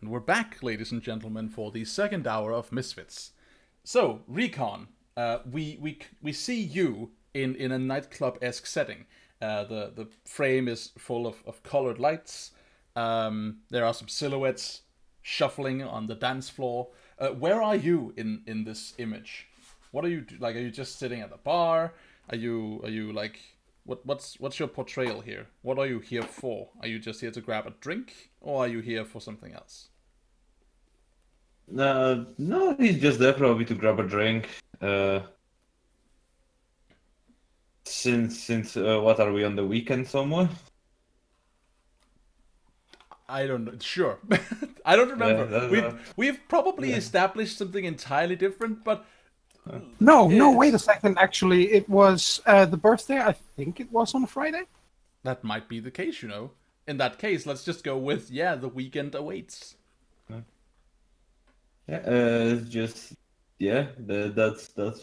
And we're back, ladies and gentlemen, for the second hour of Misfits. So, Recon, we see you in a nightclub-esque setting. The frame is full of colored lights. There are some silhouettes shuffling on the dance floor. Where are you in this image? What are you like? Are you just sitting at the bar? Are you like what's your portrayal here? What are you here for? Are you just here to grab a drink, or are you here for something else? No, he's just there probably to grab a drink. Since what are we on the weekend somewhere? I don't know. Sure, I don't remember. Yeah, We've probably established something entirely different, but No, wait a second. Actually, it was the birthday. I think it was on Friday. that might be the case. You know, in that case, let's just go with the weekend awaits. That's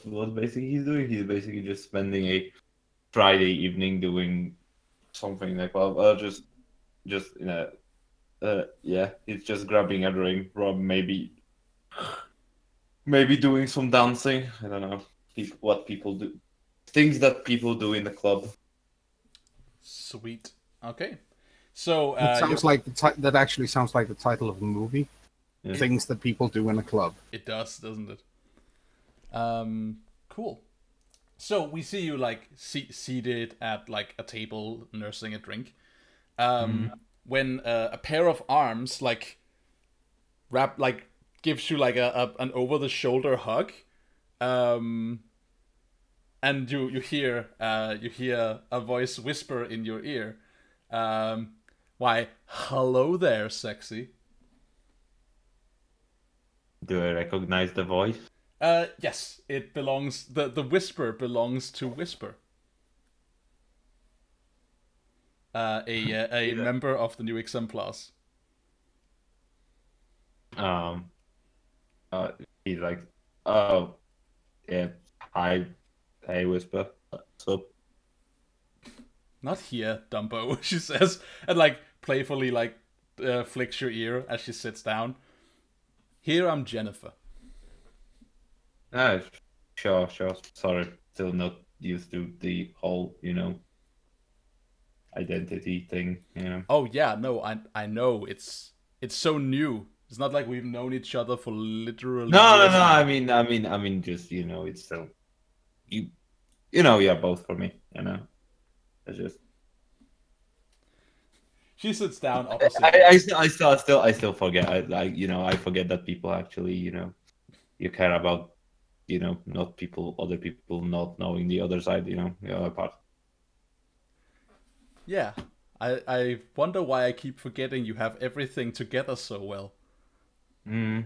what basically he's doing. He's basically just spending a Friday evening doing something like just he's just grabbing a drink, maybe doing some dancing. I don't know what people do, things that people do in the club. Sweet. Okay. So It sounds like that actually sounds like the title of a movie. Yeah. Things that people do in a club. it does, doesn't it? Cool. So we see you like seated at like a table nursing a drink. When a pair of arms like gives you like an over the shoulder hug, and you hear a voice whisper in your ear, why, hello there, sexy. Do I recognize the voice? Yes, it belongs. The whisper belongs to Whisper, a member of the new exemplars. He's like, oh, yeah, hi, hey, Whisper, what's up? Not here, Dumbo, she says, and like playfully like flicks your ear as she sits down. Here I'm Jennifer. Sure. Sorry, still not used to the whole, identity thing, Oh yeah, no, I know it's so new. It's not like we've known each other for literally No. years now. I mean, just it's still you're both for me. It's just She sits down opposite. I still forget. I forget that people actually, you care about, not other people not knowing the other side, the other part. Yeah, I wonder why I keep forgetting you have everything together so well. My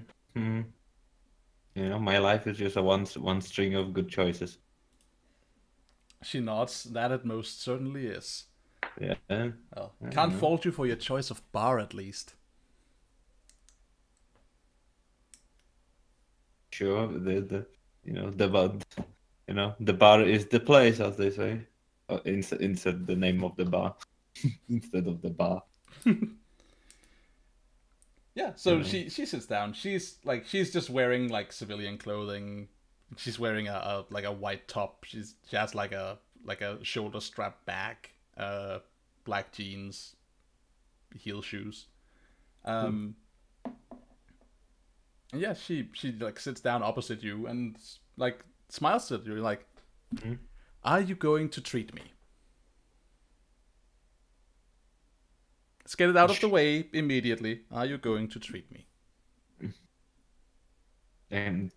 life is just a one string of good choices. She nods. That it most certainly is. Yeah. Well, can't fault you for your choice of bar, at least. Sure, the the bar is the place, as they say. Insert the name of the bar instead of the bar. Yeah, so she sits down. She's just wearing like civilian clothing. She's wearing a white top. She has like a shoulder strap bag, black jeans, heel shoes. And yeah, she like sits down opposite you and like smiles at you like, are you going to treat me? Let's get it out of the way immediately. Are you going to treat me? And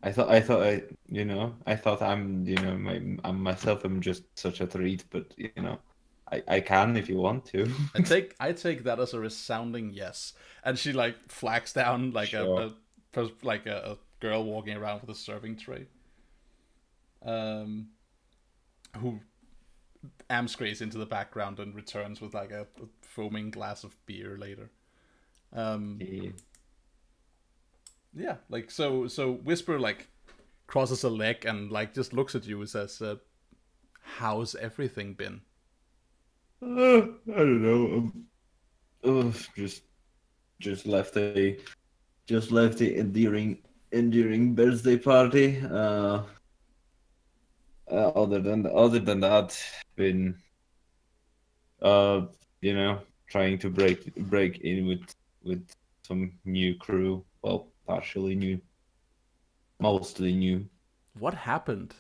I thought I'm myself. I'm just such a treat, but I can if you want to. I take that as a resounding yes. And she like flags down like Sure. a girl walking around with a serving tray. Who amscrays into the background and returns with like a foaming glass of beer later. Yeah, like so Whisper like crosses a leg and like just looks at you and says, how's everything been? I don't know. Just just left a endearing birthday party. Other than that, been you know, trying to break in with some new crew. Well, partially new, mostly new. What happened?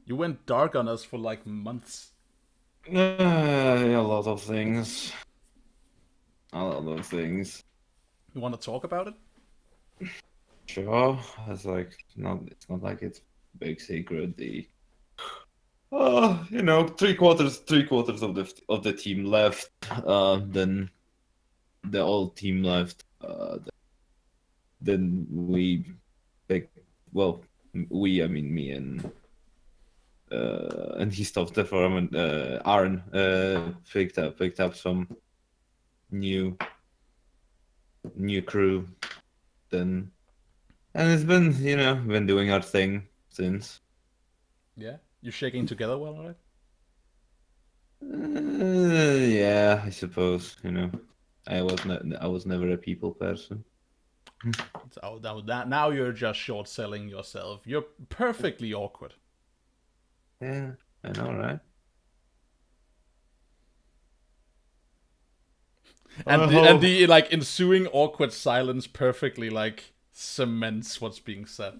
You went dark on us for like months. A lot of things. A lot of things. You want to talk about it? Sure, it's like it's not like it's big secret. You know, three quarters of the team left. Then the whole team left. Then we picked. Well, I mean me and he stopped the forum and Aaron picked up some new crew. Then and it's been been doing our thing since. Yeah, you shaking together well, right? Yeah, I suppose. I was never a people person. So now you're just short selling yourself. You're perfectly awkward. Yeah, I know, right? And the like ensuing awkward silence perfectly like cements what's being said.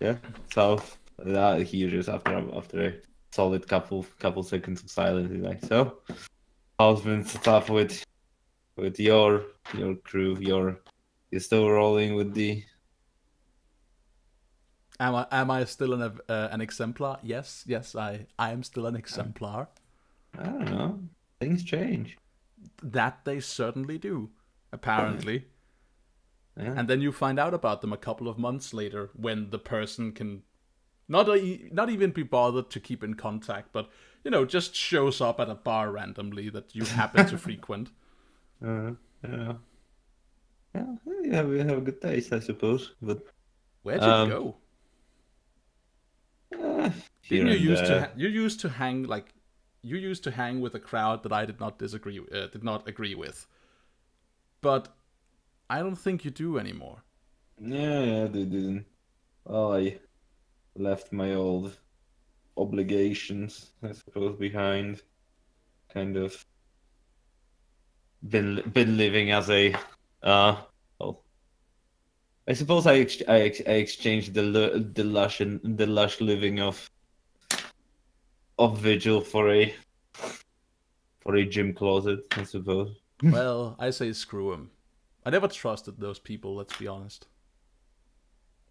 Yeah, so he just after a solid couple seconds of silence, he's like, "So, how's been stuff with your crew? You're still rolling with the." Am I still an exemplar? Yes, I am still an exemplar. I don't know. Things change. That they certainly do, apparently. Yeah. And then you find out about them a couple of months later when the person can not even be bothered to keep in contact, but just shows up at a bar randomly that you happen to frequent. Yeah. Yeah, we have a good taste, I suppose. But where'd you go? Didn't you used to hang with a crowd that I did not agree with, but I don't think you do anymore. Yeah, they didn't. Well, I left my old obligations, I suppose, behind. Kind of been living as a well, I suppose I exchanged the lush living of Vigil for a gym closet, I suppose. Well, I say screw him. I never trusted those people, let's be honest.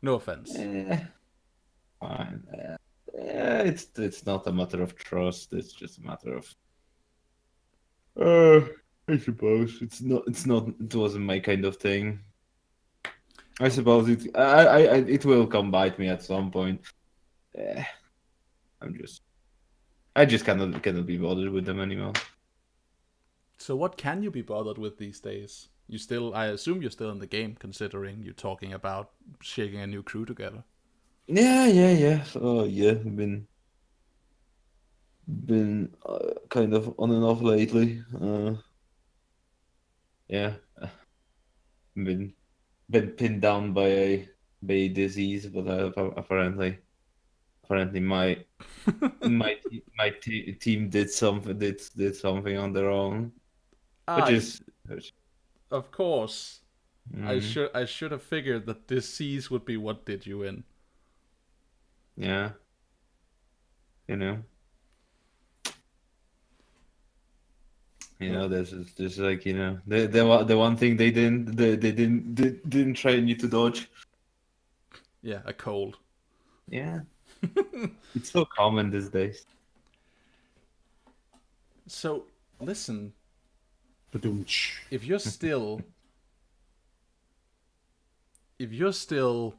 No offense. Fine. It's not a matter of trust. It's just a matter of. I suppose it wasn't my kind of thing. I suppose it will come bite me at some point. I just cannot be bothered with them anymore. So what can you be bothered with these days? I assume you're still in the game, considering you're talking about shaking a new crew together. Yeah. So yeah, been kind of on and off lately. Yeah, been pinned down by a disease, but apparently my team did something on their own, which of course. I should have figured that disease would be what did you in. Yeah, there's like the one thing they didn't train you to dodge. Yeah, a cold. Yeah, it's so common these days. So listen, if you're still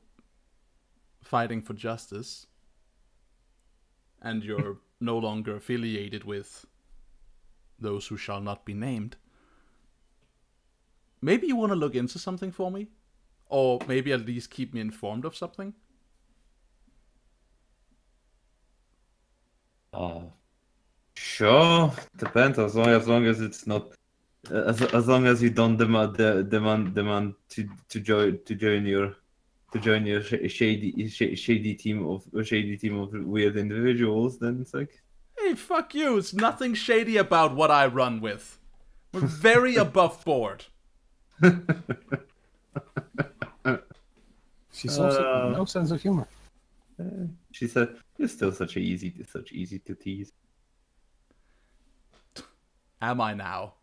fighting for justice, and you're no longer affiliated with those who shall not be named, maybe you want to look into something for me? Or maybe at least keep me informed of something? Sure, depends. As long as it's not, as long as you don't demand to join your shady team of weird individuals, then it's like, Hey, fuck you. It's nothing shady about what I run with. We're very above board. She's also no sense of humor. she said, "You're still such easy to tease." Am I now?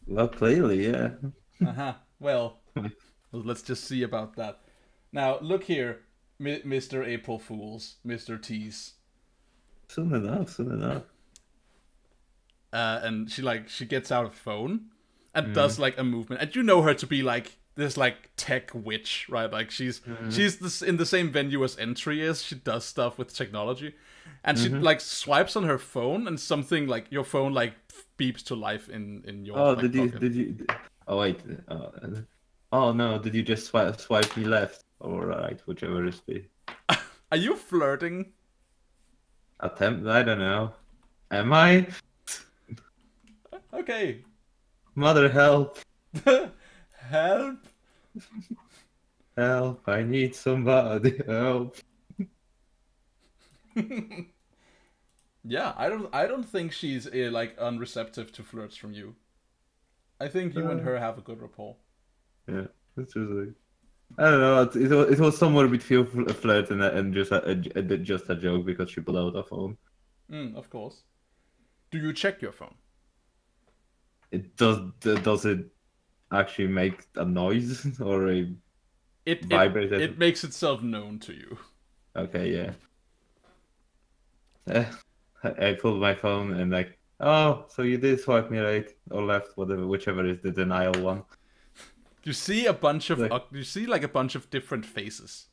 Well, clearly, yeah. Well, let's just see about that. Now, look here, Mr. April Fools, Mr. Tease. Soon enough. And she gets out a phone and does like a movement, and you know her to be like this like tech witch, right? Like she's in the same venue as Entry is. She does stuff with technology, and she like swipes on her phone, and something like your phone like beeps to life in your. Oh, like, did you? Oh wait. Oh no! Did you just swipe me left or right, whichever is the Are you flirting? attempt? I don't know. Am I? Okay. Mother, help! Help! Help! I need somebody. Help! Yeah, I don't think she's like unreceptive to flirts from you. I think you and her have a good rapport. Yeah, it's just like, I don't know. It was somewhere between a flirt and just a joke because she pulled out her phone. Of course. Do you check your phone? It does it actually make a noise or a vibrate? It makes itself known to you. Okay, yeah. I pulled my phone and like, oh, so you did swipe me right or left, whatever, whichever is the denial one. You see a bunch of you see like a bunch of different faces.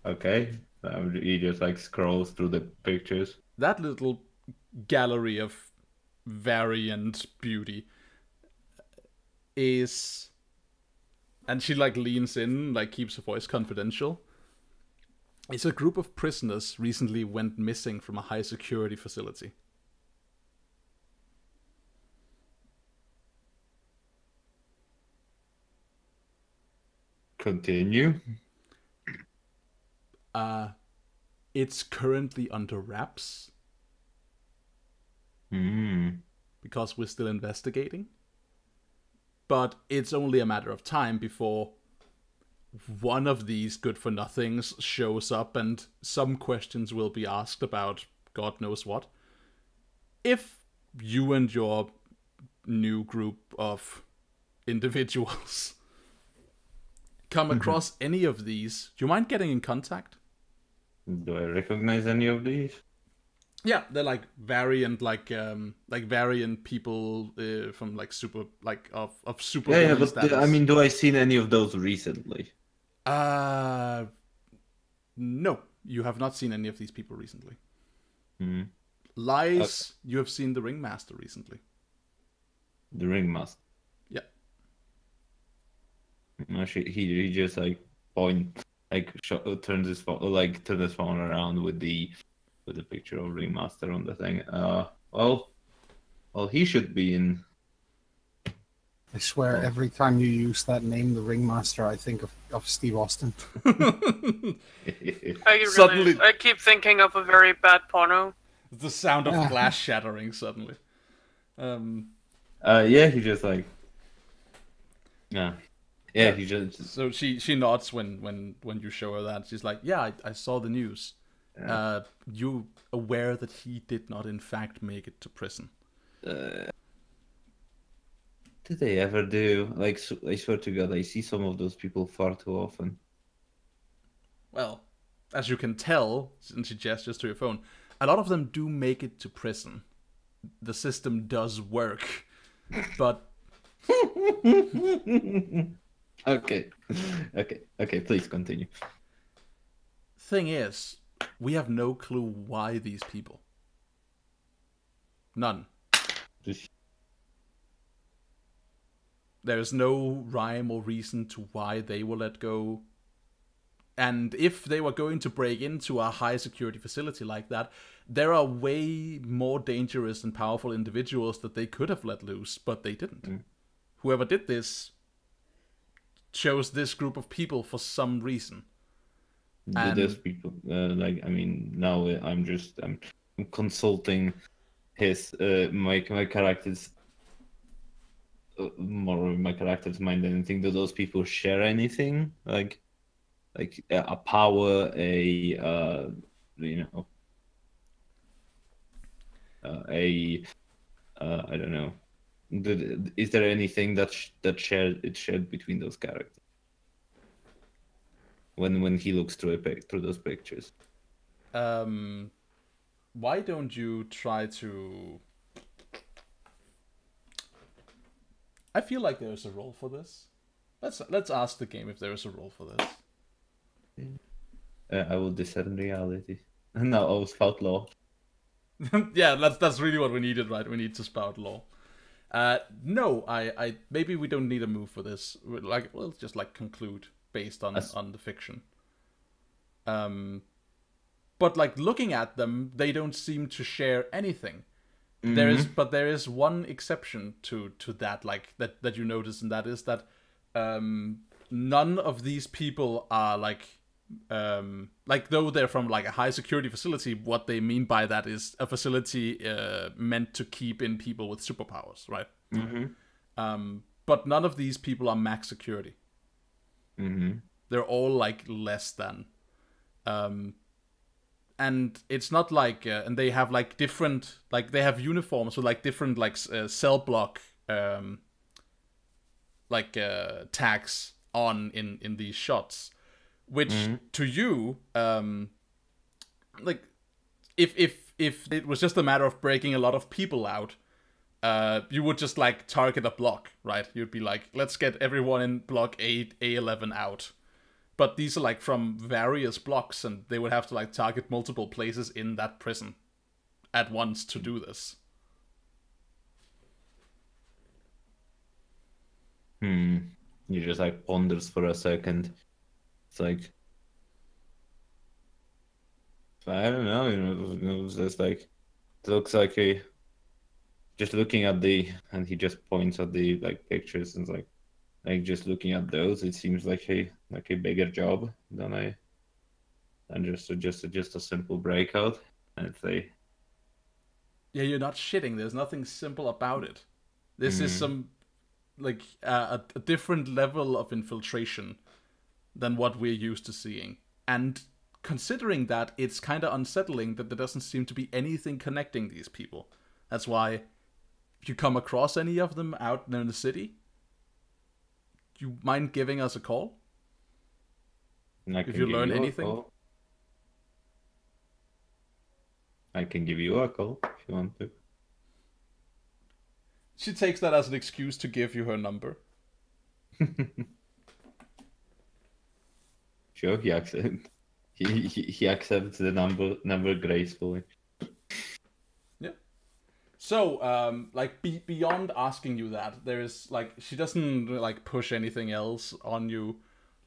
Okay, he just like scrolls through the pictures. That little gallery of variant beauty is, and she like leans in, like keeps her voice confidential. It's a group of prisoners recently went missing from a high security facility. Continue. It's currently under wraps. Because we're still investigating. But it's only a matter of time before one of these good-for-nothings shows up and some questions will be asked about God knows what. If you and your new group of individuals come across any of these, do you mind getting in contact? Do I recognize any of these? Yeah, they're like variant people from like super like of super. Yeah, but I mean, do I seen any of those recently? No, you have not seen any of these people recently. Lies, you have seen the Ringmaster recently. The Ringmaster. Yeah. Actually, he just like turns his phone around with the picture of Ringmaster on the thing. Well, he should be in. I swear, every time you use that name, the Ringmaster, I think of Steve Austin. I keep thinking of a very bad porno. The sound of glass shattering suddenly. Yeah, he just like. Yeah. Yeah, he just. So she nods when you show her that. She's like, "Yeah, I saw the news. Yeah. You aware that he did not, in fact, make it to prison?" Did they ever do? Like, I swear to God, I see some of those people far too often. Well, as you can tell, since she gestures to your phone, a lot of them do make it to prison. The system does work, but. Okay, please continue. Thing is, we have no clue why these people. None. There's no rhyme or reason to why they were let go. And if they were going to break into a high security facility like that, there are way more dangerous and powerful individuals that they could have let loose, but they didn't. Whoever did this chose this group of people for some reason. And those people, like, I mean, now I'm consulting his my character's more of my character's mind than anything. Do those people share anything like a power, I don't know. Is there anything that shared between those characters when he looks through those pictures? Why don't you try to? I feel like there is a role for this. Let's ask the game if there is a role for this. I will discern reality. No, I will spout law. Yeah, that's really what we needed, right? We need to spout law. No, I maybe we don't need a move for this. Like, we'll just like conclude based on the fiction. But like looking at them, they don't seem to share anything. There is one exception to that, like that you notice, and that is that none of these people are like though they're from like a high security facility, what they mean by that is a facility meant to keep in people with superpowers, right? But none of these people are max security. They're all like less than. And it's not like and they have like different, like they have uniforms with like different like cell block tags on in these shots, which to you like if it was just a matter of breaking a lot of people out, you would just like target a block, right? You'd be like, let's get everyone in block 8 A11 out. But these are like from various blocks, and they would have to like target multiple places in that prison at once to do this. You just like ponders for a second. It's like, I don't know, it was just like, it looks like just looking at and he just points at the like pictures and it's like just looking at those, it seems like a bigger job than just a simple breakout. And it's yeah, you're not shitting. There's nothing simple about it. This is some like a different level of infiltration than what we're used to seeing. And considering that, it's kind of unsettling that there doesn't seem to be anything connecting these people. That's why if you come across any of them out in the city, you mind giving us a call? If you learn anything? I can give you a call if you want to. She takes that as an excuse to give you her number. Sure, he accepts. He accepts the number gracefully. Yeah. So, like, beyond asking you that, there is like she doesn't like push anything else on you,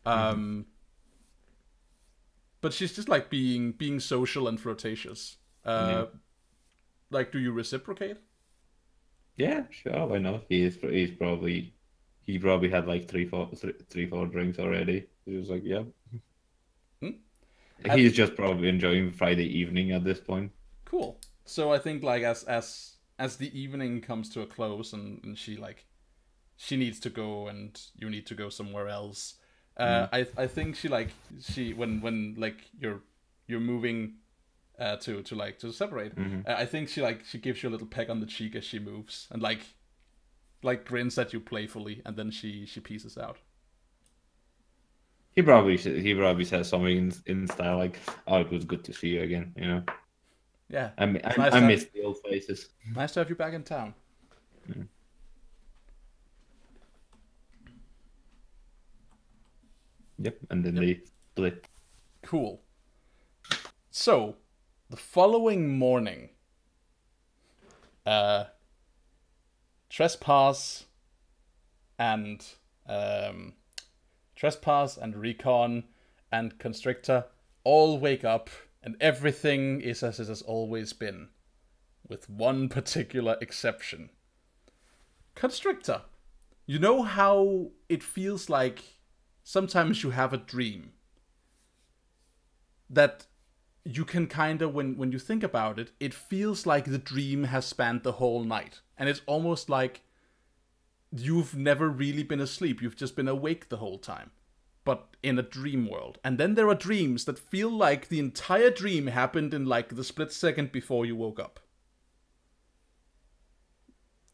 but she's just like being social and flirtatious. Like, do you reciprocate? Yeah, sure. Why not? He probably had like three, four drinks already. He was like, yeah. He's just probably enjoying Friday evening at this point. Cool. So I think like as the evening comes to a close and she needs to go and you need to go somewhere else. I think she when like you're moving to separate. I think she gives you a little peck on the cheek as she moves and like grins at you playfully, and then she pieces out. He probably says something in style like, "Oh, it was good to see you again." You know. Yeah. I miss the old faces. Nice to have you back in town. Yep, and then they split. Cool. So, the following morning, Trespass and Trespass and Recon and Constrictor all wake up, and everything is as it has always been, with one particular exception. Constrictor, you know how it feels like sometimes you have a dream that you can kind of, when you think about it, it feels like the dream has spanned the whole night. And it's almost like you've never really been asleep. You've just been awake the whole time, but in a dream world. And then there are dreams that feel like the entire dream happened in like the split second before you woke up.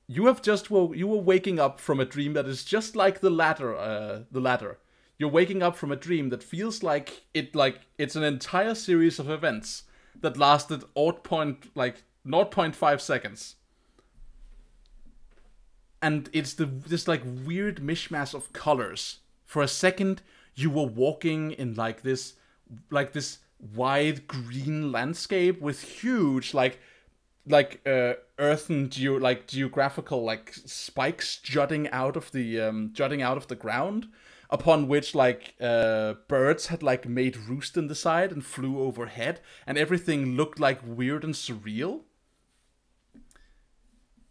You have just you were waking up from a dream that is just like the ladder. You're waking up from a dream that feels like it's an entire series of events that lasted 0.5 seconds. And it's this like weird mishmash of colors. For a second, you were walking in like this wide green landscape with huge earthen geographical like spikes jutting out of the ground, upon which birds had like made roost in the side and flew overhead, and everything looked like weird and surreal.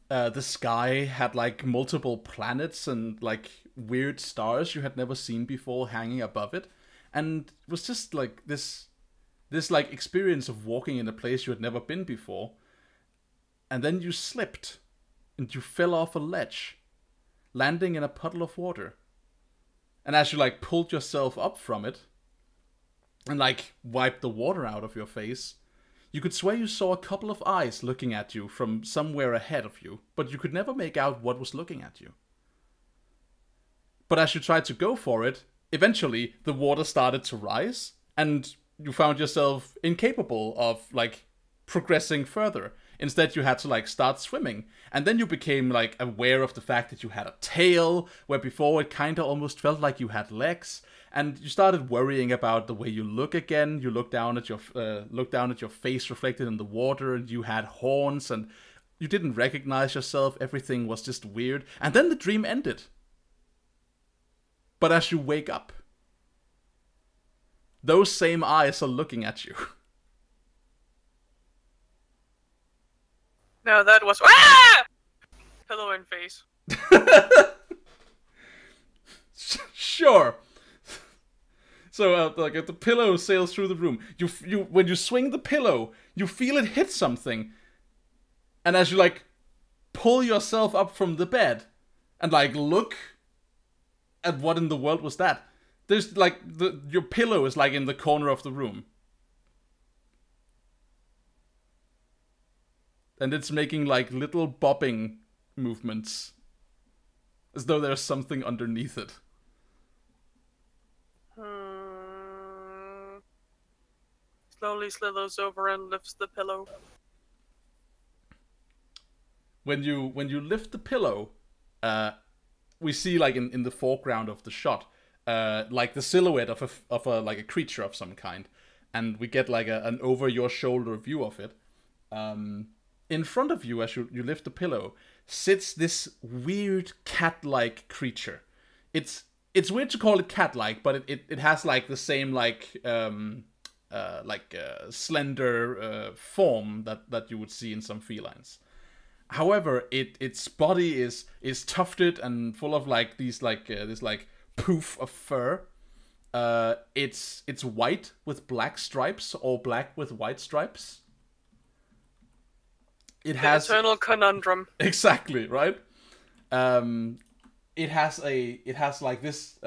The sky had like multiple planets and like weird stars you had never seen before hanging above it, and it was just like this like experience of walking in a place you had never been before. And then you slipped and you fell off a ledge, landing in a puddle of water. And as you like pulled yourself up from it and like wiped the water out of your face, you could swear you saw a couple of eyes looking at you from somewhere ahead of you, but you could never make out what was looking at you. But as you tried to go for it, eventually the water started to rise, and you found yourself incapable of like progressing further. Instead, you had to like start swimming, and then you became like aware of the fact that you had a tail, where before it kind of almost felt like you had legs, and you started worrying about the way you look again. You looked down at your face reflected in the water, and you had horns, and you didn't recognize yourself. Everything was just weird, and then the dream ended. But as you wake up, those same eyes are looking at you. No, that was pillow in face. Sure. So, if the pillow sails through the room, you when you swing the pillow, you feel it hit something, and as you like pull yourself up from the bed and like look at what in the world was that, there's like your pillow is like in the corner of the room. And it's making like little bobbing movements, as though there's something underneath it. Slowly slithers over and lifts the pillow. When you lift the pillow, we see like in the foreground of the shot, like the silhouette of a like a creature of some kind, and we get like an over your shoulder view of it. In front of you, as you lift the pillow, sits this weird cat-like creature. It's weird to call it cat-like, but it has like the same slender form that you would see in some felines. However, its body is tufted and full of like these this poof of fur. It's white with black stripes, or black with white stripes. It has eternal conundrum. Exactly, right? It has like this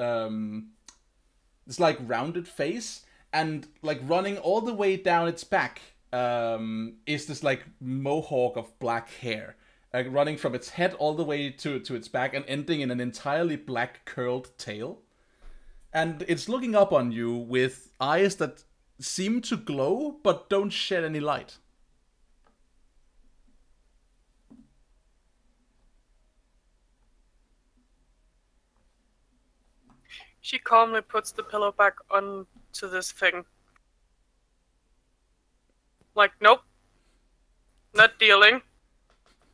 like rounded face, and like running all the way down its back is this like mohawk of black hair, running from its head all the way to its back and ending in an entirely black curled tail. And it's looking up on you with eyes that seem to glow but don't shed any light. She calmly puts the pillow back onto this thing. Like, nope. Not dealing.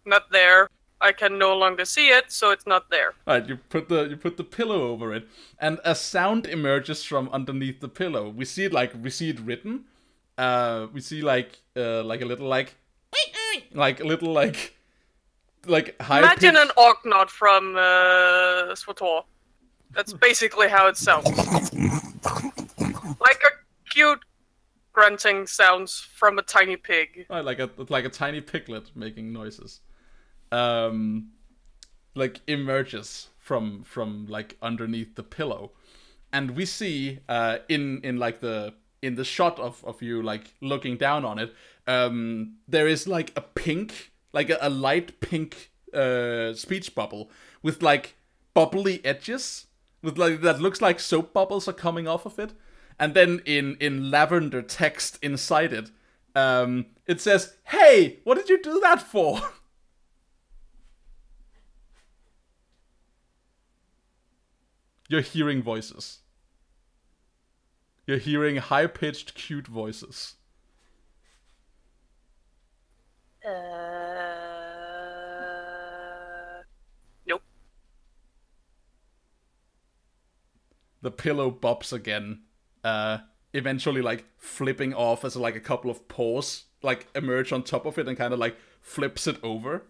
Not there. I can no longer see it, so it's not there. All right, you put the pillow over it, and a sound emerges from underneath the pillow. We see it written. We see like a little like a little like high. Imagine an Orknot from Swator. That's basically how it sounds. Like a cute grunting sounds from a tiny pig. Right, like a tiny piglet making noises. Like emerges from like underneath the pillow, and we see in the shot of you like looking down on it, there is like a pink, like a light pink speech bubble with like bubbly edges, with like that looks like soap bubbles are coming off of it, and then in lavender text inside it, it says, "Hey, what did you do that for?" You're hearing voices. You're hearing high-pitched, cute voices. Nope. The pillow bobs again, eventually like flipping off as like a couple of paws like emerge on top of it and kind of like flips it over.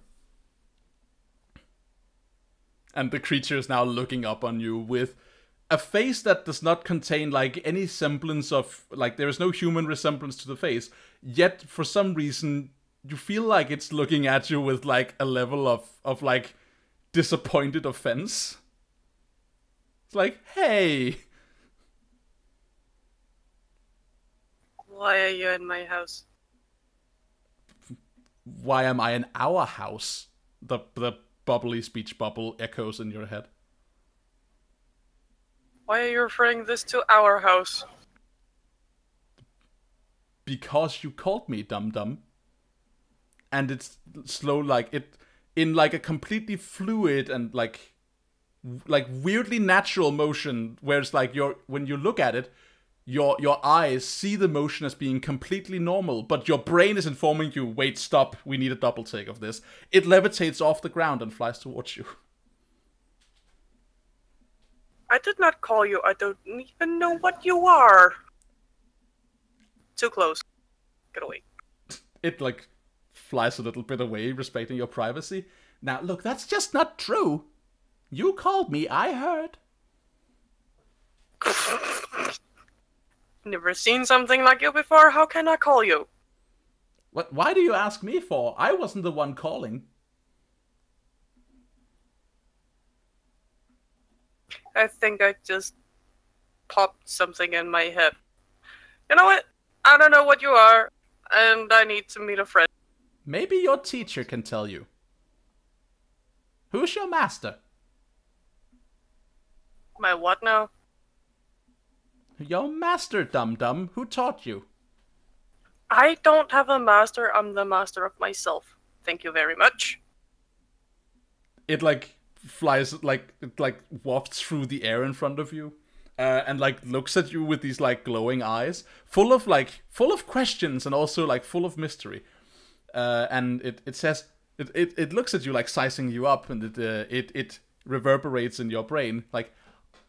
And the creature is now looking up on you with a face that does not contain like any semblance of, like, there is no human resemblance to the face, yet for some reason you feel like it's looking at you with like a level of like disappointed offense. It's like, hey, Why are you in my house? why am I in our house? The bubbly speech bubble echoes in your head. Why are you referring this to our house? Because you called me dum-dum. And it's slow, like it in like a completely fluid and like weirdly natural motion, where it's like when you look at it, your eyes see the motion as being completely normal, but your brain is informing you, wait, stop, we need a double take of this. It levitates off the ground and flies towards you. I did not call you. I don't even know what you are. Too close. Get away. It like flies a little bit away, respecting your privacy. Now, look, that's just not true. You called me, I heard. Never seen something like you before. How can I call you? What? Why do you ask me for? I wasn't the one calling. I think I just popped something in my head. You know what? I don't know what you are, and I need to meet a friend. Maybe your teacher can tell you. Who's your master? My what now? Your master, dum-dum. Who taught you? I don't have a master. I'm the master of myself. Thank you very much. It like flies, like it like wafts through the air in front of you, and like looks at you with these like glowing eyes, full of questions and also like full of mystery. And it says it looks at you like sizing you up, and it reverberates in your brain like,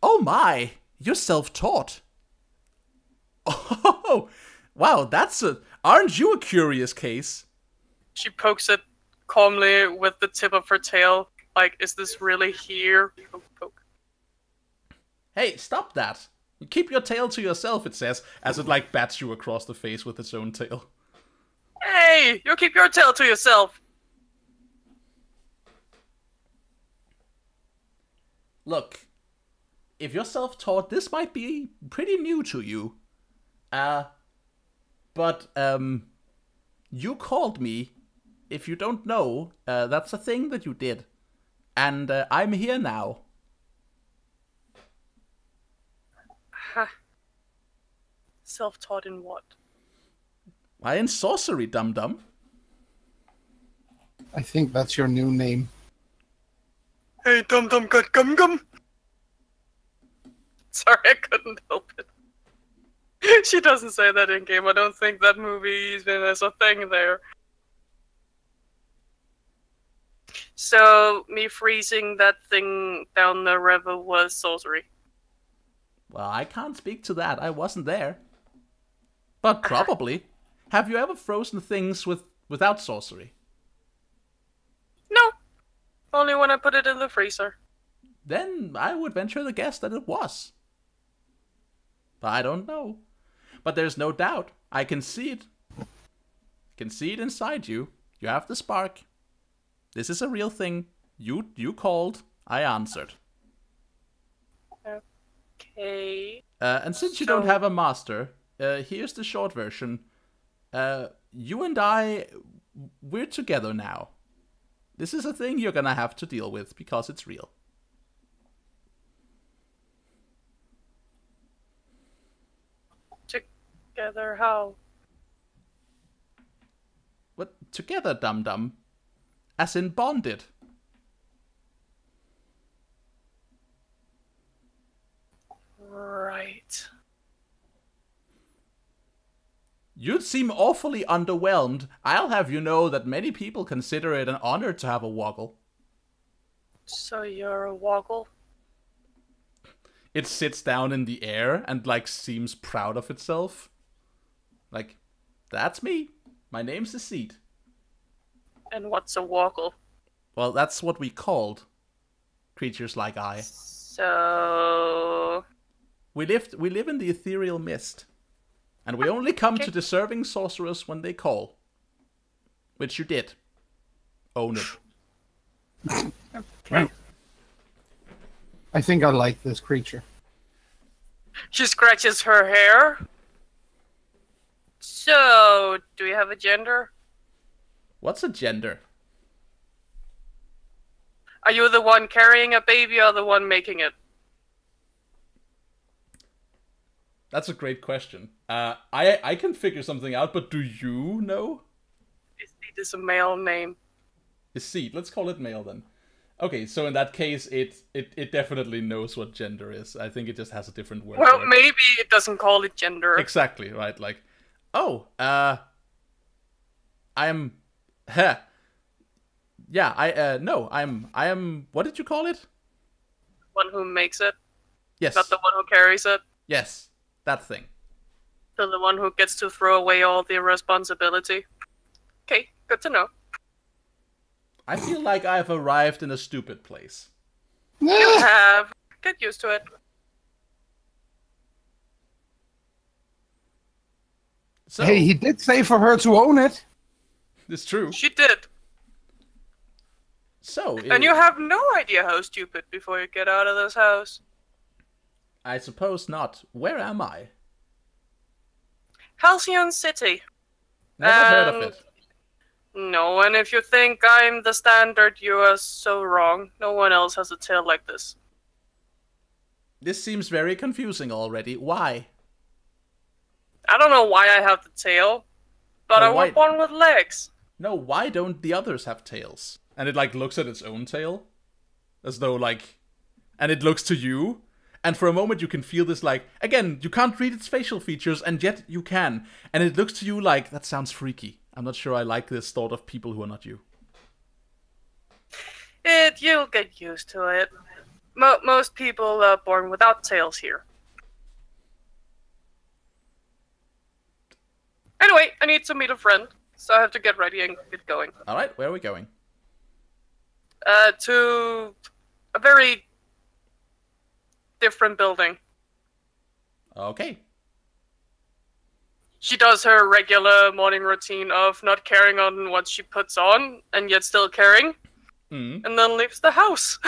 oh my, you're self-taught. Oh, wow, aren't you a curious case? She pokes it calmly with the tip of her tail. Like, is this really here? Poke, poke. Hey, stop that. You keep your tail to yourself, it says, as it like bats you across the face with its own tail. Hey, you keep your tail to yourself. Look, if you're self-taught, this might be pretty new to you. But you called me. If you don't know, that's a thing that you did. And I'm here now. Ha. Self-taught in what? Why, in sorcery, dum-dum. I think that's your new name. Hey, dum-dum got gum-gum. Sorry, I couldn't help it. She doesn't say that in game. I don't think that movie even has a thing there. So me freezing that thing down the river was sorcery. Well, I can't speak to that. I wasn't there. But probably. Have you ever frozen things without sorcery? No. Only when I put it in the freezer. Then I would venture the guess that it was. But I don't know. But there's no doubt. I can see it. I can see it inside you. You have the spark. This is a real thing. You called. I answered. Okay. And since you don't have a master, here's the short version. You and I, we're together now. This is a thing you're gonna have to deal with because it's real. Together how? What? Together, dum-dum. As in bonded. Right. You seem awfully underwhelmed. I'll have you know that many people consider it an honor to have a woggle. So you're a woggle? It sits down in the air and, like, seems proud of itself. Like, that's me. My name's the seat. And what's a woggle? Well, that's what we called creatures like I. So... We live in the ethereal mist. And we only come to deserving sorcerers when they call. Which you did. Own it. Okay. I think I like this creature. She scratches her hair. So, do we have a gender? What's a gender? Are you the one carrying a baby or the one making it? That's a great question. I can figure something out, but do you know? It is a male name. Is seed. Let's call it male then. Okay, so in that case, it definitely knows what gender is. I think it just has a different word. Well, for it. maybe it doesn't call it gender. Exactly, right? Like, oh, I'm, yeah, I am. What did you call it? One who makes it, Yes. not the one who carries it. Yes, that thing. So the one who gets to throw away all the responsibility. Okay, good to know. I feel like I've arrived in a stupid place. You have. Get used to it. So, Hey, he did say for her to own it. it's true. She did. So, And you have no idea how stupid before you get out of this house. I suppose not. Where am I? Halcyon City. Never heard of it. No, and if you think I'm the standard, you are so wrong. No one else has a tail like this. This seems very confusing already. Why? I don't know why I have the tail, but Well, I why- was born with legs. No, why don't the others have tails? And it, like, looks at its own tail. As though, like... And it looks to you. And for a moment you can feel this, like... Again, you can't read its facial features, and yet you can. And it looks to you like, that sounds freaky. I'm not sure I like this thought of people who are not you. You'll get used to it. Most people are born without tails here. Anyway, I need to meet a friend, so I have to get ready and get going. Alright, where are we going? To a very different building. Okay. She does her regular morning routine of not caring on what she puts on, and yet still caring, and then leaves the house.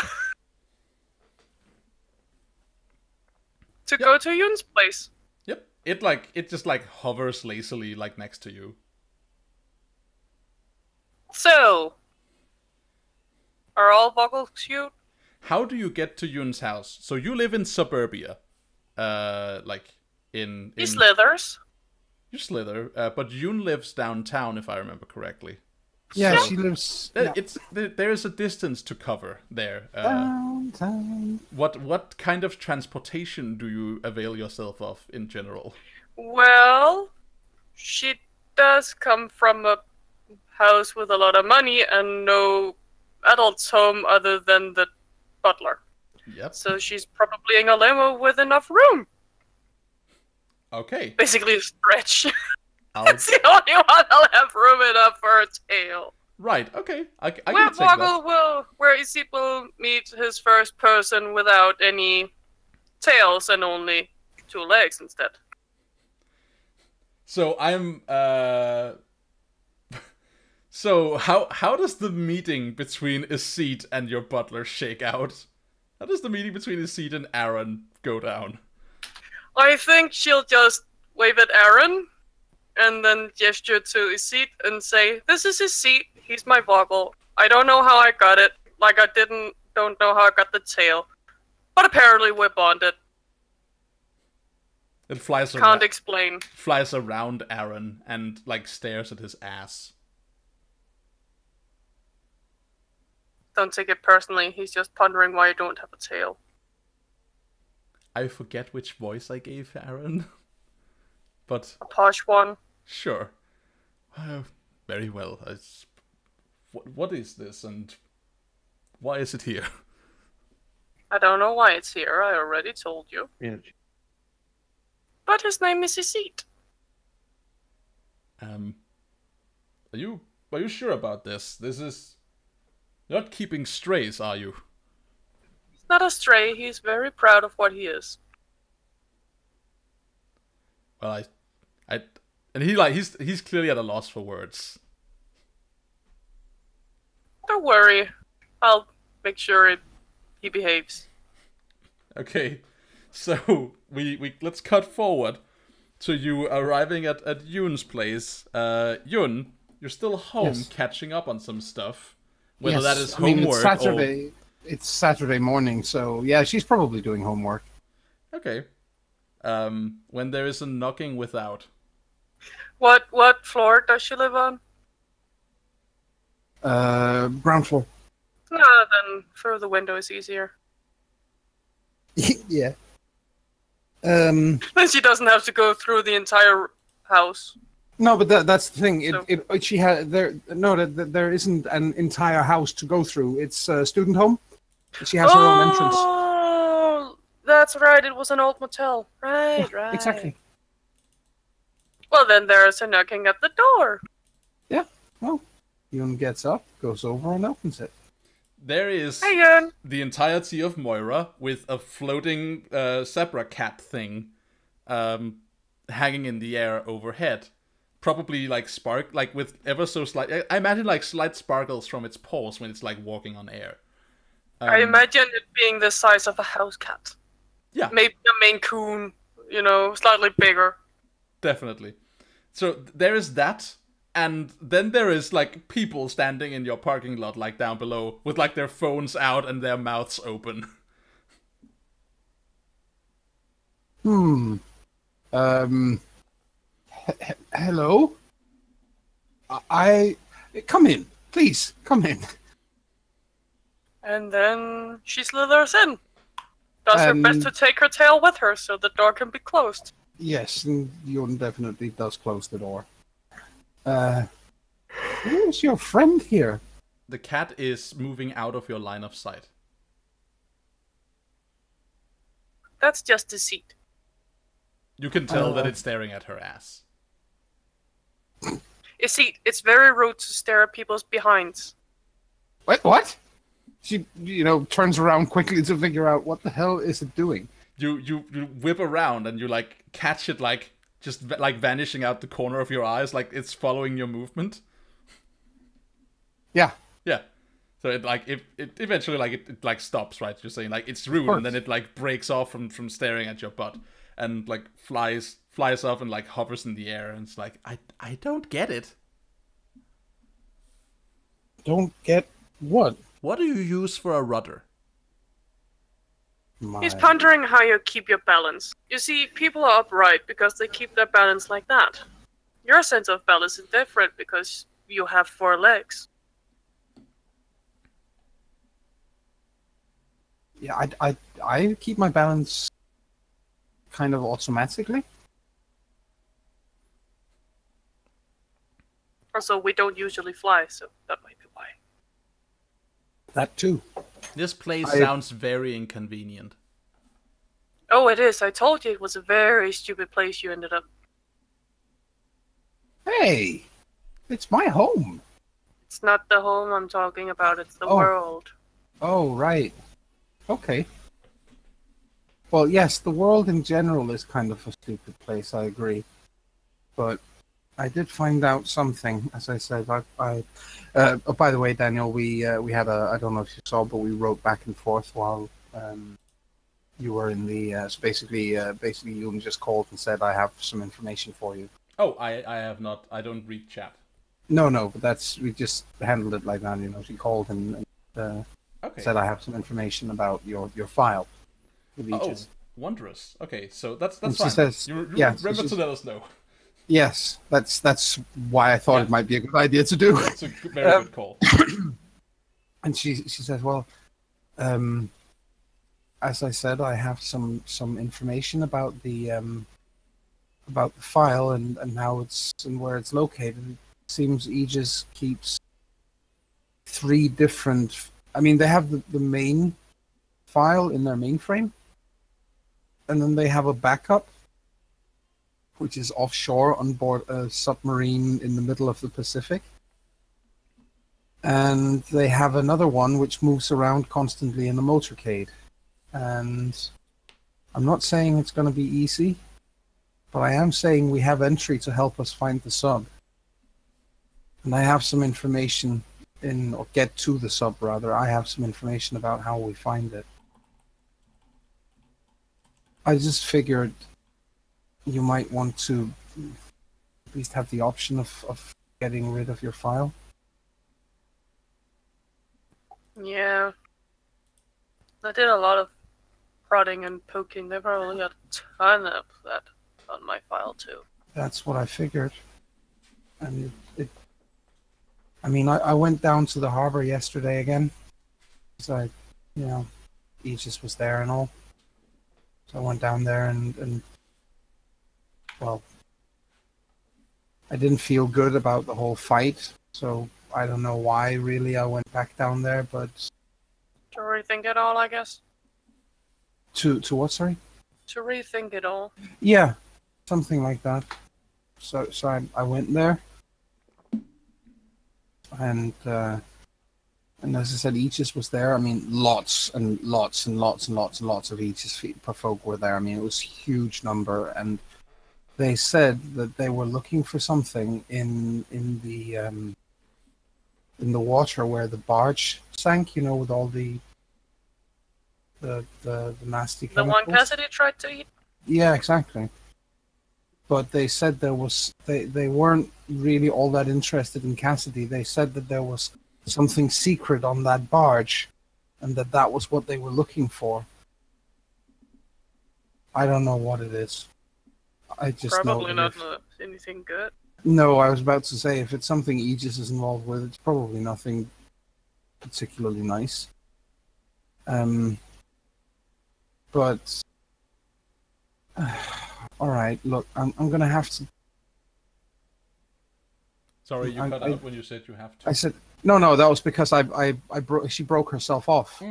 to go to Yun's place. Yep. It just, like, hovers lazily, like, next to you. So, are all Voggles cute? How do you get to Yun's house? So you live in suburbia. Like, in... He slithers. You slither, but Yun lives downtown, if I remember correctly. Yeah, So, she lives there is a distance to cover there. downtown. What kind of transportation do you avail yourself of in general? Well, she does come from a house with a lot of money and no adults home other than the butler. Yep. So she's probably in a limo with enough room. Okay. Basically a stretch. I'll... It's the only one that'll have room enough for a tail. Right, okay. I can Where take that. where Isid will meet his first person without any tails and only 2 legs instead. So I'm So how does the meeting between Isid and your butler shake out? How does the meeting between Isid and Aaron go down? I think she'll just wave at Aaron and then gesture to Isid and say, "This is his seat. He's my Vogel. I don't know how I got it. Like I don't know how I got the tail. But apparently we're bonded. It flies Can't around, explain." flies around Aaron and like stares at his ass. Don't take it personally. He's just pondering why I don't have a tail. I forget which voice I gave Aaron. But A posh one. sure. Very well. What is this and why is it here? I don't know why it's here. I already told you. Yeah. But his name is Isid. Are you sure about this? This is... You're not keeping strays, are you? He's not a stray. He's very proud of what he is. Well, and he's clearly at a loss for words. Don't worry. I'll make sure he behaves. Okay, so we let's cut forward to you arriving at Yoon's place. Yoon, you're still home Yes. catching up on some stuff. Whether Yes, that is I mean, homework it's Saturday. It's Saturday morning, so yeah, she's probably doing homework. or... Okay. When there is a knocking without. What floor does she live on? Ground floor. No, then through the window is easier. Yeah. Then she doesn't have to go through the entire house. No, but that's the thing. So- She had there isn't an entire house to go through. It's a student home. She has her own entrance. Oh, that's right. It was an old motel. Right, right. Exactly. Well, then there's a knocking at the door. Yeah. Well, Yoon gets up, goes over, and opens it. There is Hey, Yoon. the entirety of Moira with a floating zebra cat thing hanging in the air overhead. Probably like with ever so slight... I imagine like slight sparkles from its paws when it's like walking on air. I imagine it being the size of a house cat. Yeah. Maybe a Maine Coon, slightly bigger. Definitely. So there is that, and then there is like people standing in your parking lot, like down below, with like their phones out and their mouths open. Hello. I come in, please. Come in. And then she slithers in. Does her best to take her tail with her so the door can be closed. Yes, and Yoon definitely does close the door. Who's your friend here? The cat is moving out of your line of sight. That's just deceit. You can tell that it's staring at her ass. You see, it's very rude to stare at people's behinds. Wait, what? She, turns around quickly to figure out what the hell is it doing. You whip around and you like catch it like just like vanishing out the corner of your eyes, like it's following your movement. Yeah. Yeah. So it like it eventually like it like stops, right? You're saying like it's rude, and then it like breaks off from staring at your butt and like flies off and like hovers in the air, and it's like I don't get it. Don't get what? What do you use for a rudder? He's pondering how you keep your balance. You see, people are upright because they keep their balance like that. Your sense of balance is different because you have 4 legs. Yeah, I keep my balance kind of automatically. Also, we don't usually fly, so that might be why. That too. This place sounds very inconvenient. Oh, it is. I told you it was a very stupid place you ended up. Hey, it's my home. It's not the home I'm talking about, it's the Oh. world. Oh, right. Okay. Well, yes, the world in general is kind of a stupid place, I agree. But I did find out something, as I said. Oh, by the way, Daniel, we had I don't know if you saw, but we wrote back and forth while you were in the, so basically you just called and said, I have some information for you. Oh, I have not. I don't read chat. No, but we just handled it like that, She called and Okay. said, I have some information about your file. With Oh, Aegis. wondrous. Okay, so that's And fine. she says, you yeah, remember to let us know. Yes, that's why I thought it might be a good idea to do. It's a very good call. And she says, well, as I said, I have some information about the file and how it's and where it's located. It seems Aegis keeps 3 different. I mean, they have the main file in their mainframe, and then they have a backup, which is offshore on board a submarine in the middle of the Pacific. And they have another one which moves around constantly in the motorcade. And I'm not saying it's going to be easy, but I am saying we have entry to help us find the sub. And I have some information or get to the sub rather. I have some information about how we find it. I just figured you might want to at least have the option of getting rid of your file. Yeah. I did a lot of prodding and poking. They probably got a ton of that on my file too. That's what I figured. And I went down to the harbor yesterday again. So Aegis was there and all. So I went down there and well, I didn't feel good about the whole fight. So I don't know why really I went back down there, but To rethink it all, I guess. to what, sorry? To rethink it all. Yeah, something like that. So I went there, and as I said, Aegis was there. I mean, lots and lots and lots and lots and lots of Aegis folk were there. I mean, it was a huge number, and they said that they were looking for something in the water where the barge sank. With all the nasty The chemicals. one Cassidy tried to eat? Yeah, exactly. But they said they weren't really all that interested in Cassidy. They said that there was something secret on that barge, and that was what they were looking for. I don't know what it is. I just Probably know not anything good. No, I was about to say, if it's something Aegis is involved with, it's probably nothing particularly nice. But all right, look, I'm gonna have to. Sorry, you cut out when you said you have to. I said no. That was because she broke herself off.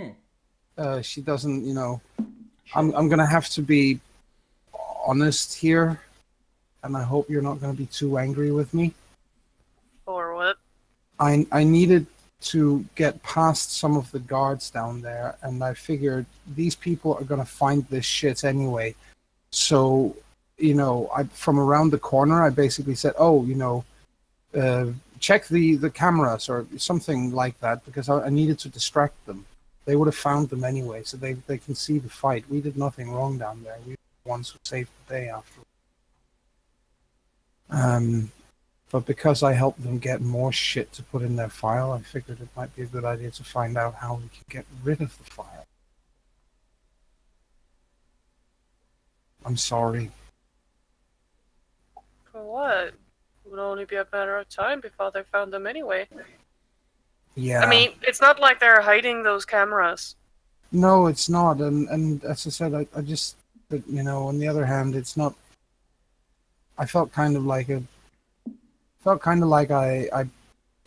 She doesn't, Sure. I'm gonna have to be honest here, and I hope you're not gonna be too angry with me. Or what? I needed to get past some of the guards down there, and I figured these people are gonna find this shit anyway. So, from around the corner, I basically said, check the cameras or something like that, because I needed to distract them. They would have found them anyway, so they can see the fight. We did nothing wrong down there. We were the ones who saved the day after. But because I helped them get more shit to put in their file, I figured it might be a good idea to find out how we can get rid of the file. I'm sorry. For what? It would only be a matter of time before they found them anyway. Yeah. I mean, it's not like they're hiding those cameras. No, it's not. And as I said, I just, but, on the other hand, it's not. I felt kind of like I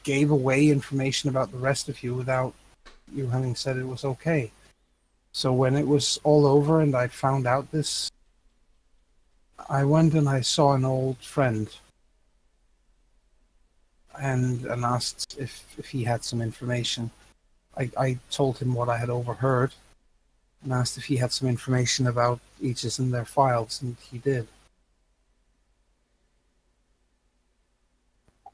gave away information about the rest of you without you having said it was okay. So when it was all over and I found out this, I went and I saw an old friend and asked if he had some information. I told him what I had overheard and asked if he had some information about Aegis and their files, and he did.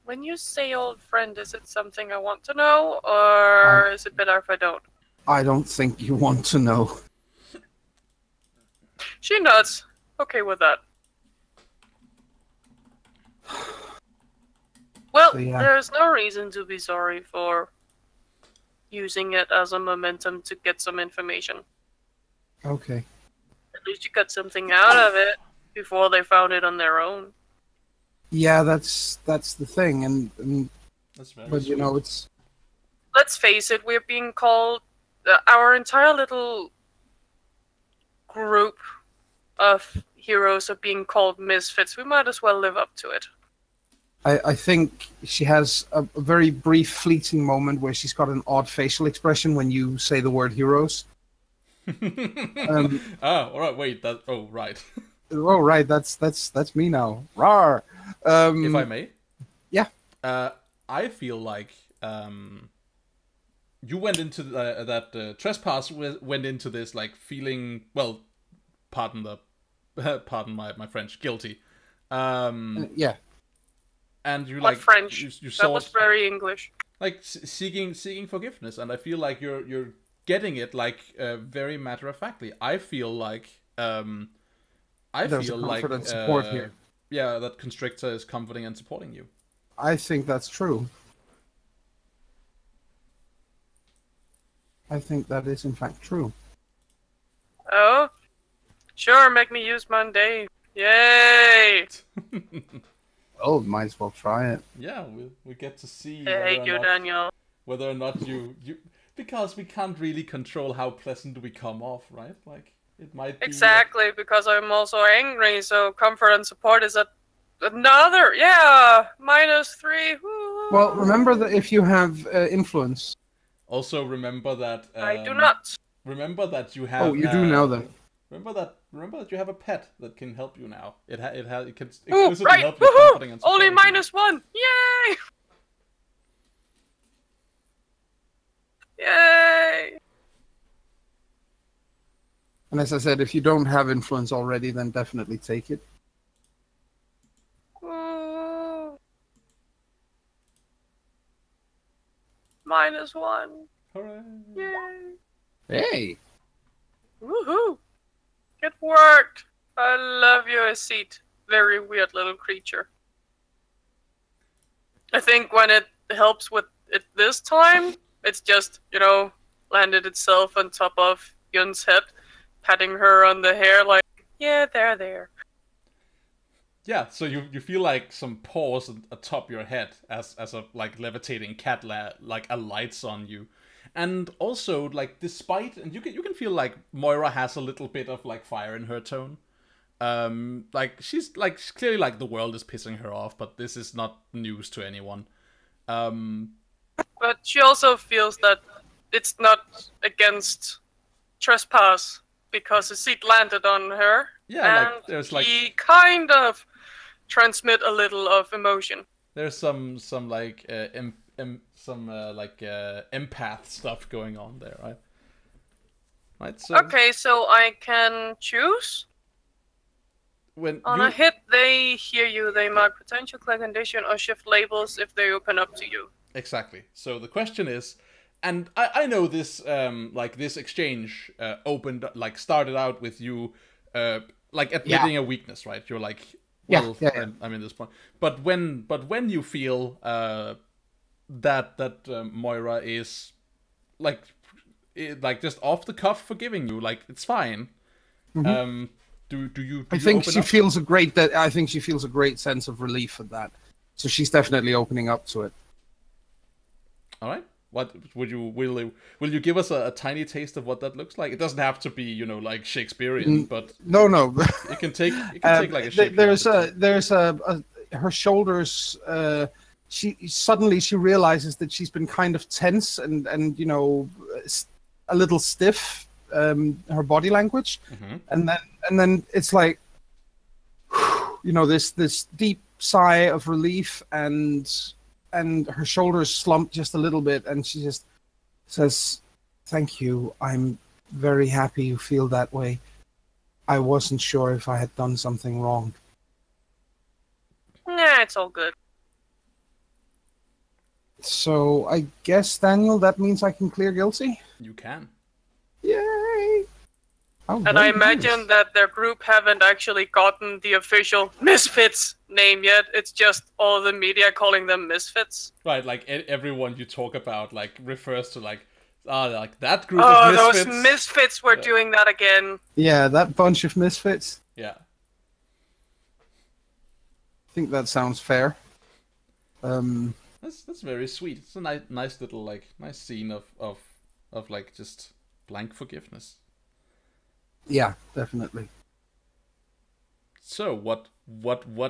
When you say old friend, is it something I want to know, or is it better if I don't? I don't think you want to know. She nods. Okay with that. Well, So, yeah. there's no reason to be sorry for using it as a momentum to get some information. Okay. At least you got something out of it before they found it on their own. Yeah, that's the thing, and That's very but you sweet. know it's Let's face it, we're being called... our entire little group of heroes are being called Misfits. We might as well live up to it. I think she has a very brief, fleeting moment where she's got an odd facial expression when you say the word heroes. All right. Wait. That. Oh, right. Oh, right, that's me now. Rawr. If I may. Yeah. I feel like you went into that trespass went into this like feeling, well, pardon my French, guilty. Yeah. And you What like French? you That saw was very English. like seeking forgiveness, and I feel like you're getting it like very matter of factly. I feel like There's a comfort and support here. Yeah, that Constrictor is comforting and supporting you. I think that's true. I think that is in fact true. Oh? Sure, make me use Monday. Yay! Oh, might as well try it. Yeah, we get to see Thank you, Daniel. whether or not you because we can't really control how pleasant we come off, right? Like it might be Exactly, because I'm also angry, so comfort and support is another, yeah, -3. Woo. Well, remember that if you have influence. Also, remember that I do not. Remember that you have. Oh, you do now then. Remember that you have a pet that can help you now. It can Ooh, exclusively right, help you comforting and woohoo! Only supporting you. -1. Yay! Yay! And as I said, if you don't have influence already, then definitely take it. Ooh. -1. Hooray! Yay! Hey! Woohoo! It worked! I love your seat. Very weird little creature. I think when it helps with it this time, it's just, landed itself on top of Yun's head, patting her on the hair like, yeah, there. Yeah, so you feel like some paws atop your head as a like levitating cat like alights on you. And also, like, despite, and you can feel like Moira has a little bit of like fire in her tone. Like she's clearly like the world is pissing her off, but this is not news to anyone. But she also feels that it's not against trespass because the seat landed on her. Yeah, and like there's like he kind of transmit a little of emotion. there's some like empath stuff going on there, right? Right. So Okay, so I can choose. when On a hit, they hear you. They mark potential clear condition or shift labels if they open up to you. Exactly. So the question is, and I know this this exchange started out with you like admitting a weakness, right? You're like, well, yeah. I'm in this point. But when you feel that Moira is like just off the cuff forgiving you, like it's fine. Mm-hmm. Do you I think open she up? feels a great sense of relief at that. So she's definitely opening up to it. All right. What will you give us a tiny taste of what that looks like? It doesn't have to be like Shakespearean, but No. it can take like a shape. There's her shoulders she realizes that she's been kind of tense and you know, a little stiff, her body language, and then it's like, you know, this deep sigh of relief, and her shoulders slump just a little bit, and she just says, "Thank you. I'm very happy you feel that way. I wasn't sure if I had done something wrong." Nah, it's all good. So I guess, Daniel, that means I can clear guilty? You can. Yay! Oh, And I very imagine nice. that their group haven't actually gotten the official Misfits name yet. It's just all the media calling them Misfits. Right, like everyone you talk about like refers to like that group Oh, of misfits. those Misfits were doing that again. Yeah, that bunch of misfits. Yeah. I think that sounds fair. That's very sweet. It's a nice little nice scene of like just blank forgiveness. Yeah, definitely. So what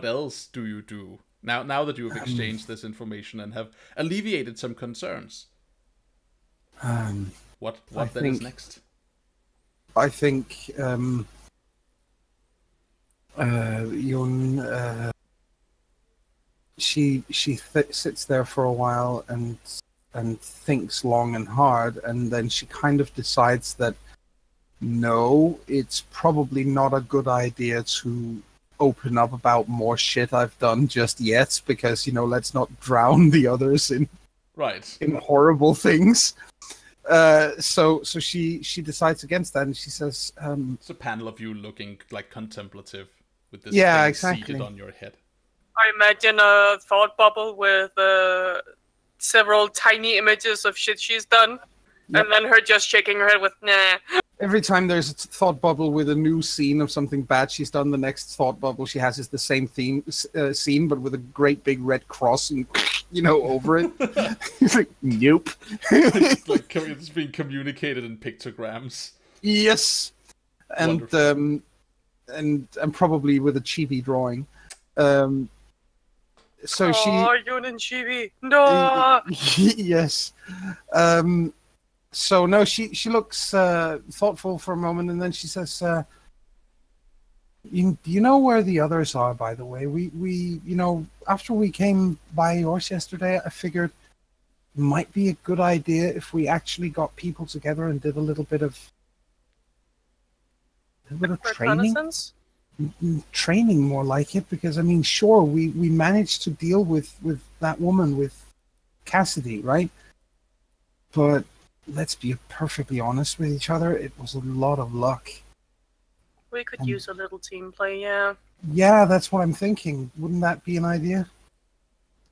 else do you do now that you have exchanged this information and have alleviated some concerns? What then is next? I think Yun, she sits there for a while and thinks long and hard, and then she kind of decides that no, it's probably not a good idea to open up about more shit I've done just yet, because, you know, let's not drown the others in horrible things. So she decides against that, and she says, it's a panel of you looking like contemplative with this yeah, thing exactly, seated on your head. I imagine a thought bubble with several tiny images of shit she's done, and then her just shaking her head with nah. Every time there's a thought bubble with a new scene of something bad she's done, the next thought bubble she has is the same scene, but with a great big red cross and, you know, over it. It's like, nope. It's like it's being communicated in pictograms. Yes, and probably with a chibi drawing. So she. Oh, Yun and Chibi, no. Yes. So no, she looks thoughtful for a moment, and then she says, "Do you know where the others are? By the way, we you know, after we came by yours yesterday, I figured it might be a good idea if we actually got people together and did a little bit of training, more like it. Because I mean, sure, we managed to deal with that woman, with Cassidy, right? But let's be perfectly honest with each other, it was a lot of luck. We could use a little team play, yeah. Yeah, that's what I'm thinking. Wouldn't that be an idea?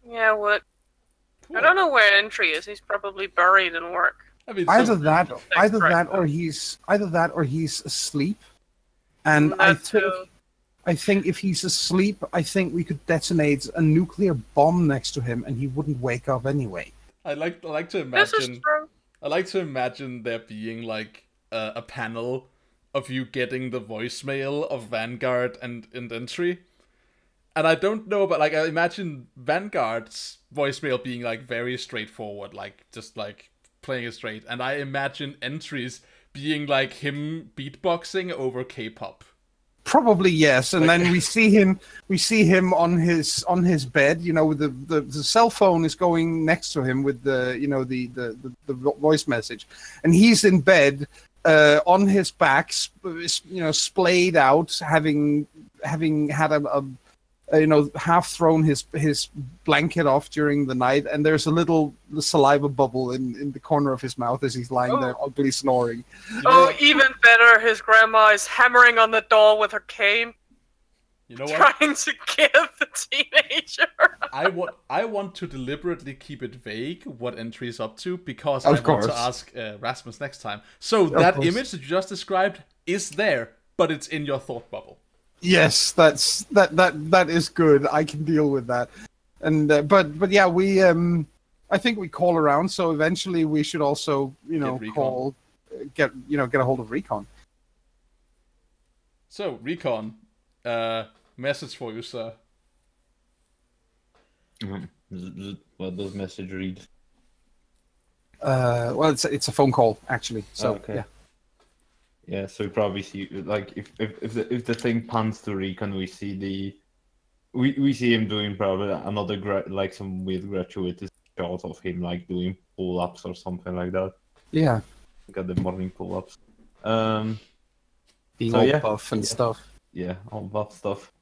Yeah, what? Cool. I don't know where Entry is. He's probably buried in work. I mean, either that or he's asleep. And I think if he's asleep, I think we could detonate a nuclear bomb next to him, and he wouldn't wake up anyway. I like to imagine. This is true. I like to imagine there being like a panel of you getting the voicemail of Vanguard and Entry. And I don't know, but like I imagine Vanguard's voicemail being like very straightforward, like just like playing it straight. And I imagine Entry's being like him beatboxing over K-pop. Probably yes, and then we see him on his bed. You know, the cell phone is going next to him with the, you know, the voice message, and he's in bed on his back, you know, splayed out, having had a you know, half thrown his blanket off during the night, and there's a little saliva bubble in the corner of his mouth as he's lying there ugly snoring. Oh, even better, his grandma is hammering on the door with her cane. You know what? Trying to kill the teenager. I want to deliberately keep it vague what Entry is up to, because of I want to ask Rasmus next time. So that image that you just described is there, but it's in your thought bubble. Yes, that is good. I can deal with that. And but yeah, we I think we call around. So eventually we should also, you know, get a hold of Recon. So Recon, message for you, sir. What does message read? Well, it's a phone call actually. So Okay. yeah. Yeah, so we probably see like if the thing pans to Recon, we see we see him doing probably another like some weird gratuitous shot of him like doing pull-ups or something like that. Yeah. Got the morning pull-ups. Being So all yeah, buff and stuff. yeah, all that stuff.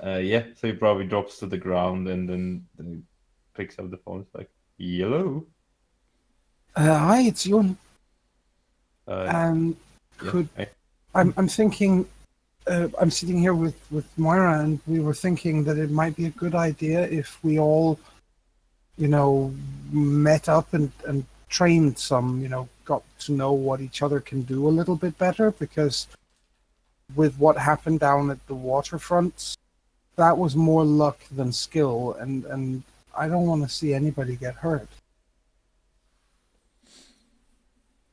Yeah, so he probably drops to the ground and then picks up the phone. It's like, hello. Hi, it's Yun. Yeah, Could hey. I'm thinking. I'm sitting here with Moira, and we were thinking that it might be a good idea if we all, met up and trained some. Got to know what each other can do a little bit better, because with what happened down at the waterfront, that was more luck than skill, and I don't want to see anybody get hurt.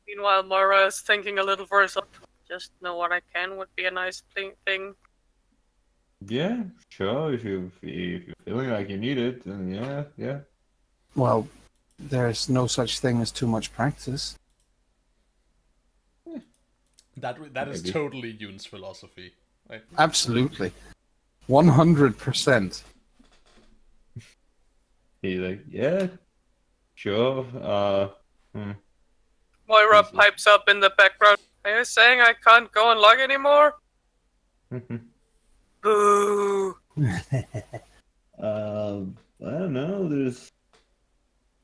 Meanwhile, Moira is thinking a little for herself. Just know what I can would be a nice thing. Yeah, sure. If you're feeling like you need it, then yeah. Well, there's no such thing as too much practice. That is Maybe. totally Yoon's philosophy. Right? Absolutely. 100%. He's like, yeah, sure. Moira Jesus. pipes up in the background. Are you saying I can't go and log anymore? Boo! I don't know. There's.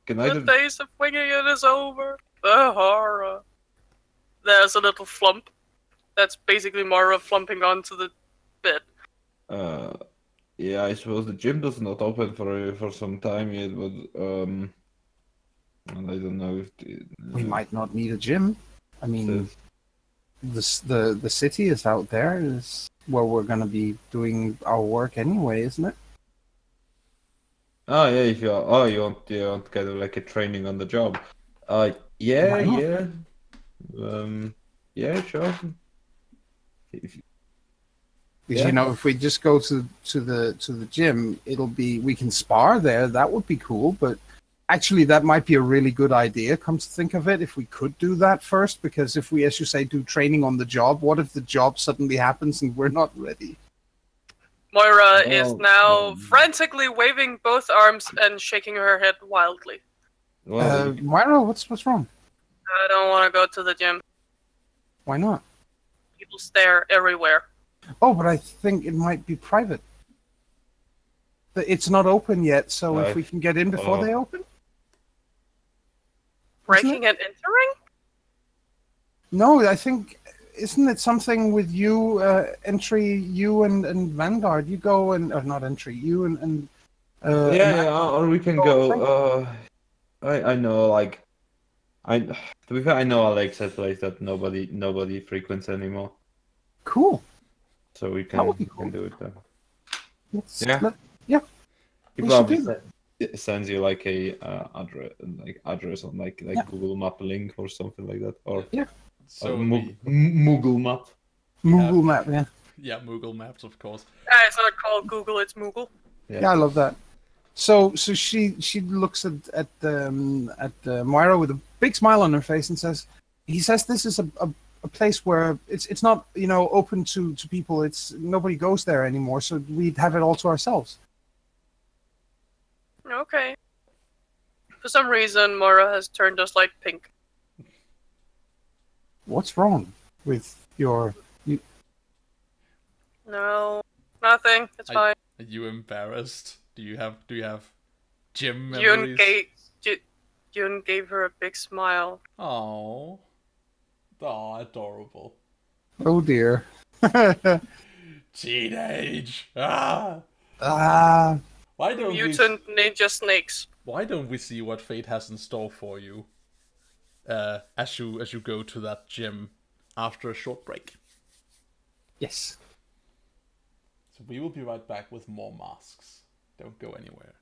Can I The days of winging it is over. The horror. There's a little flump. That's basically Moira flumping onto the bed. Yeah, I suppose the gym does not open for some time yet, but and I don't know if We might not need a gym. I mean, says- the city is out there, is where we're going to be doing our work anyway, isn't it? Oh yeah, if you want kind of like a training on the job. Yeah, Why not? yeah. Yeah, sure. Because Yeah. if we just go to the gym, we can spar there. That would be cool. But actually, that might be a really good idea. Come to think of it, if we could do that first, because if we, as you say, do training on the job, what if the job suddenly happens and we're not ready? Moira is Well, now frantically waving both arms and shaking her head wildly. Well, Moira, what's wrong? I don't want to go to the gym. Why not? People stare everywhere. Oh, but I think it might be private. It's not open yet, so if Right. we can get in before Oh. they open? Breaking and entering? No, I think, isn't it something with you, entry, you and Vanguard? You go and, or not entry, you and yeah, or we can go go. I know, like, to be fair, I know Alexa's place that nobody frequents anymore, Cool. so we That would be can cool. do it then. Yeah. He We should probably do sends you like a address on like Yeah. Google Map link or something like that, or So Moogle Map. Google Map, yeah. yeah, Moogle Maps, of course. It's not called Google, it's Moogle. Yeah, I love that. So she looks at Moira with a big smile on her face and says, he says this is a place where it's not open to people. It's nobody goes there anymore, so we'd have it all to ourselves. Okay. For some reason, Moira has turned us like pink. What's wrong with your? No, nothing. It's fine. Are you embarrassed? Do you have gym Yun memories? gave her a big smile. Oh, adorable. Oh dear. Teenage. Ah. Ah. Why don't Mutant ninja snakes. Why don't we see what fate has in store for you? As you go to that gym after a short break. Yes. So we will be right back with more masks. Don't go anywhere.